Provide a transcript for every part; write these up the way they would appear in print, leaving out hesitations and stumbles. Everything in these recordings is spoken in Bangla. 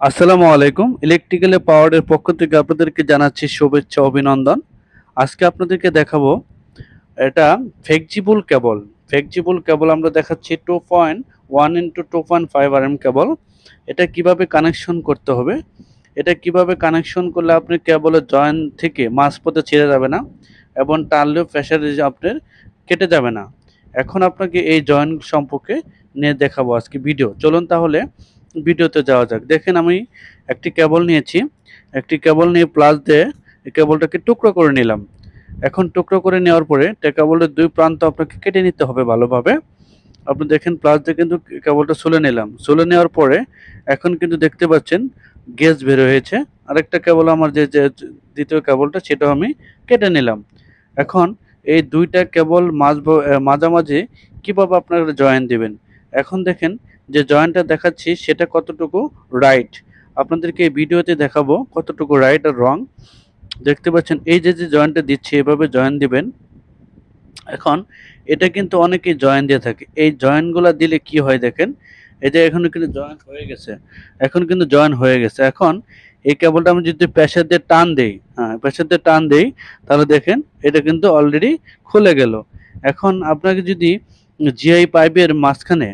আসসালামু আলাইকুম। ইলেকট্রিক্যালে পাওয়ারের পক্ষ থেকে আপনাদেরকে জানাচ্ছি শুভেচ্ছা অভিনন্দন। আজকে আপনাদেরকে দেখাবো এটা ফ্লেক্সিবল কেবল। ফ্লেক্সিবল কেবল আমরা দেখাচ্ছি 2.1 ইন্টু 2.5 RM কেবল। এটা কিভাবে কানেকশন করতে হবে, এটা কিভাবে কানেকশন করলে আপনি কেবলের জয়েন্ট থেকে মাঝপথে ছেড়ে যাবে না এবং টানলেও প্রেশার আপনার কেটে যাবে না। এখন আপনাকে এই জয়েন্ট সম্পর্কে নিয়ে দেখাবো আজকে ভিডিও। চলুন তাহলে ভিডিওতে যাওয়া যাক। দেখেন আমি একটি কেবল নিয়েছি, একটি কেবল নিয়ে প্লাস দিয়ে এই কেবলটাকে টুকরো করে নিলাম। এখন টুকরো করে নেওয়ার পরে কেবলের দুই প্রান্ত আপনাকে কেটে নিতে হবে ভালোভাবে। আপনি দেখেন প্লাস দিয়ে কিন্তু কেবলটা সুলে নিলাম। সুলে নেওয়ার পরে এখন কিন্তু দেখতে পাচ্ছেন গ্যাস বের হয়েছে। আরেকটা কেবল আমার যে দ্বিতীয় কেবলটা সেটাও আমি কেটে নিলাম। এখন এই দুইটা কেবল মাঝামাঝি কীভাবে আপনারা জয়েন দেবেন। এখন দেখেন যে জয়েন্টটা দেখাচ্ছি সেটা কতটুকু রাইট, আপনাদেরকে এই ভিডিওতে দেখাবো কতটুকু রাইট আর রং। দেখতে পাচ্ছেন এই যে জয়েন্টটা দিচ্ছি এভাবে জয়েন দিবেন। এখন এটা কিন্তু অনেকেই জয়েন দিয়ে থাকে। এই জয়েন্টগুলো দিলে কি হয় দেখেন, এই যে এখন কিন্তু জয়েন হয়ে গেছে, এখন কিন্তু জয়েন হয়ে গেছে। এখন এই কেবলটা আমি যদি প্রেসার দিয়ে টান দেই, প্রেসার দিয়ে টান দেই, তাহলে দেখেন এটা কিন্তু অলরেডি খুলে গেল। এখন আপনাকে যদি জিআই পাইপের মাঝখানে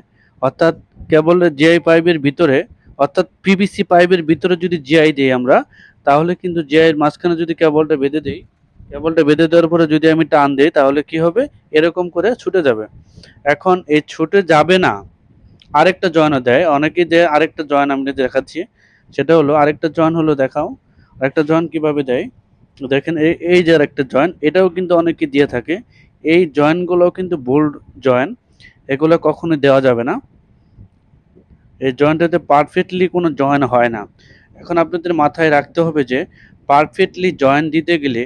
অর্থাৎ কেবলের জিআই পাইপের ভিতরে অর্থাৎ পিভিসি পাইপের ভিতরে যদি জিআই দিই আমরা, তাহলে কিন্তু জিআইয়ের মাঝখানে যদি কেবলটা বেঁধে দিই, কেবলটা বেঁধে দেওয়ার পরে যদি আমি টান দিই তাহলে কি হবে, এরকম করে ছুটে যাবে। এখন এই ছুটে যাবে না, আরেকটা জয়েনও দেয় অনেকেই দেয়। আরেকটা জয়েন আমি দেখাচ্ছি, সেটা হলো আরেকটা জয়েন হলো দেখাও। আরেকটা জয়েন কিভাবে দেয় দেখেন, এই যে আরেকটা জয়েন, এটাও কিন্তু অনেকে দিয়ে থাকে। এই জয়েনগুলোও কিন্তু বোল্ড জয়েন, এগুলো কখনোই দেওয়া যাবে না। এই জয়েন্টটাতে পারফেক্টলি কোনো জয়েন হয় না। এখন আপনাদের মাথায় রাখতে হবে যে পারফেক্টলি জয়েন দিতে গেলে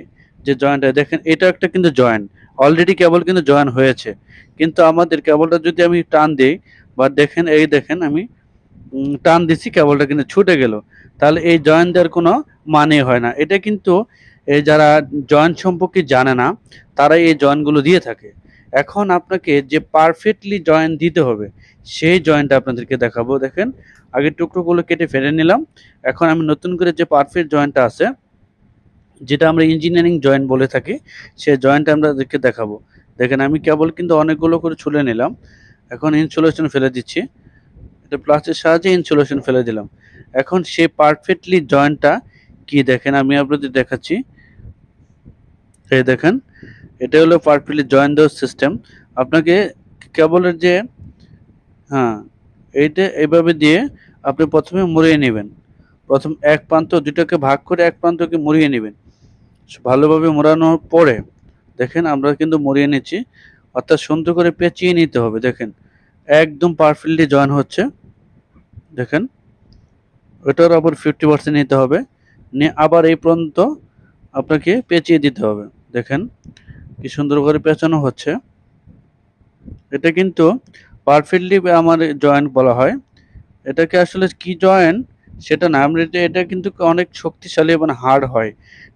যে জয়েন্টটা দেখেন, এটা একটা কিন্তু জয়েন অলরেডি কেবল কিন্তু জয়েন হয়েছে, কিন্তু আমাদের কেবলটা যদি আমি টান দিই বা দেখেন এই দেখেন আমি টান দিচ্ছি কেবলটা কিন্তু ছুটে গেল, তাহলে এই জয়েন দেওয়ার কোনো মানে হয় না। এটা কিন্তু এই যারা জয়েন সম্পর্কে জানে না তারা এই জয়েনগুলো দিয়ে থাকে। এখন আপনাকে যে পারফেক্টলি জয়েন দিতে হবে সেই জয়েন্টটা আপনাদেরকে দেখাবো। দেখেন আগে টুকরোগুলো কেটে ফেলে নিলাম। এখন আমি নতুন করে যে পারফেক্ট জয়েন্টটা আছে, যেটা আমরা ইঞ্জিনিয়ারিং জয়েন্ট বলে থাকি, সেই জয়েন্টটা আপনাদেরকে দেখাবো। দেখেন আমি কেবল কিন্তু অনেকগুলো করে ছুলে নিলাম। এখন ইনসুলেশন ফেলে দিচ্ছি, এটা প্লাস্টের সাহায্যে ইনসুলেশন ফেলে দিলাম। এখন সেই পারফেক্টলি জয়েন্টটা কি দেখেন আমি আপনাদের দেখাচ্ছি। এই দেখেন এটা হলো পারফেক্টলি জয়েন দেওয়ার সিস্টেম। আপনাকে কেবলের যে এইটা এইভাবে দিয়ে আপনি প্রথমে মুড়িয়ে নেবেন। প্রথম এক প্রান্ত দুটাকে ভাগ করে এক প্রান্তকে মুড়িয়ে নেবেন। ভালোভাবে মোড়ানোর পরে দেখেন আমরা কিন্তু মুড়িয়ে নিচ্ছি, অর্থাৎ সুন্দর করে পেঁচিয়ে নিতে হবে। দেখেন একদম পারফেক্টলি জয়েন হচ্ছে। দেখেন ওটার আবার 50% নিতে হবে, নিয়ে আবার এই পর্যন্ত আপনাকে পেঁচিয়ে দিতে হবে। দেখেন কি সুন্দর করে পেঁচানো হচ্ছে। এটা কিন্তু পারফেক্টলি আমার জয়েন্ট বলা হয়। এটাকে আসলে কি জয়েন্ট সেটা না, আমরা এটা কিন্তু অনেক শক্তিশালী এবং হার্ড হয়।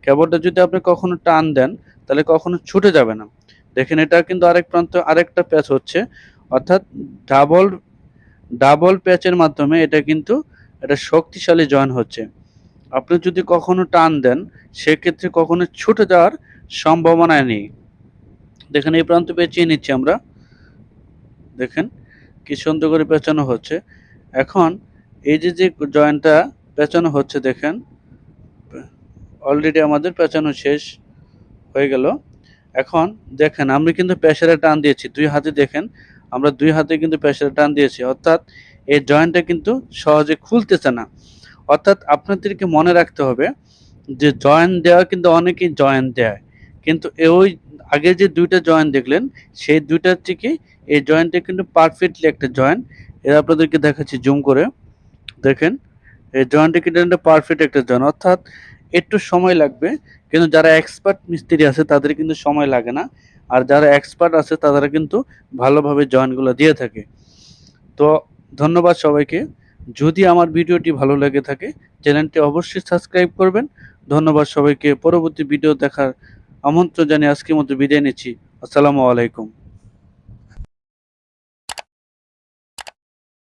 কেবলটা যদি আপনি কখনো টান দেন তাহলে কখনো ছুটে যাবে না। দেখেন এটা কিন্তু আরেক প্রান্ত আরেকটা প্যাচ হচ্ছে, অর্থাৎ ডাবল ডাবল প্যাচের মাধ্যমে এটা কিন্তু এটা শক্তিশালী জয়েন হচ্ছে। আপনি যদি কখনো টান দেন সেক্ষেত্রে কখনো ছুটে যাওয়ার সম্ভাবনা নেই। দেখেন এই প্রান্ত পেঁচিয়ে নিচ্ছি আমরা। দেখেন কি সুন্দর করে পেঁচানো হচ্ছে। এখন এই যে জয়েন্টটা পেঁচানো হচ্ছে দেখেন অলরেডি আমাদের পেঁচানো শেষ হয়ে গেল। এখন দেখেন আমরা কিন্তু প্রেসারে টান দিয়েছি দুই হাতে, দেখেন আমরা দুই হাতে কিন্তু প্রেসারে টান দিয়েছি, অর্থাৎ এই জয়েন্টটা কিন্তু সহজে খুলতেছে না। অর্থাৎ আপনাদেরকে মনে রাখতে হবে যে জয়েন্ট দেওয়া কিন্তু অনেকেই জয়েন্ট দেয়, কিন্তু ওই আগে যে দুইটা জয়েন্ট দেখলেন সেই দুইটার থেকে এই জয়েন্টটা কিন্তু পারফেক্টলি একটা জয়েন্ট। এর আপনাদেরকে দেখাচ্ছি জুম করে। দেখেন এই জয়েন্টটা কিন্তু পারফেক্ট একটা জয়েন্ট, অর্থাৎ একটু সময় লাগবে, কিন্তু যারা এক্সপার্ট মিস্ত্রি আছে তাদের কিন্তু সময় লাগে না, আর যারা এক্সপার্ট আছে তারা কিন্তু ভালোভাবে জয়েন্টগুলো দিয়ে থাকে। তো ধন্যবাদ সবাইকে। যদি আমার ভিডিওটি ভালো লেগে থাকে চ্যানেলটি অবশ্যই সাবস্ক্রাইব করবেন। ধন্যবাদ সবাইকে। পরবর্তী ভিডিও দেখার আমন্ত্রণ জানিয়ে আজকের মতো বিদায় নিচ্ছি। আসসালামু আলাইকুম।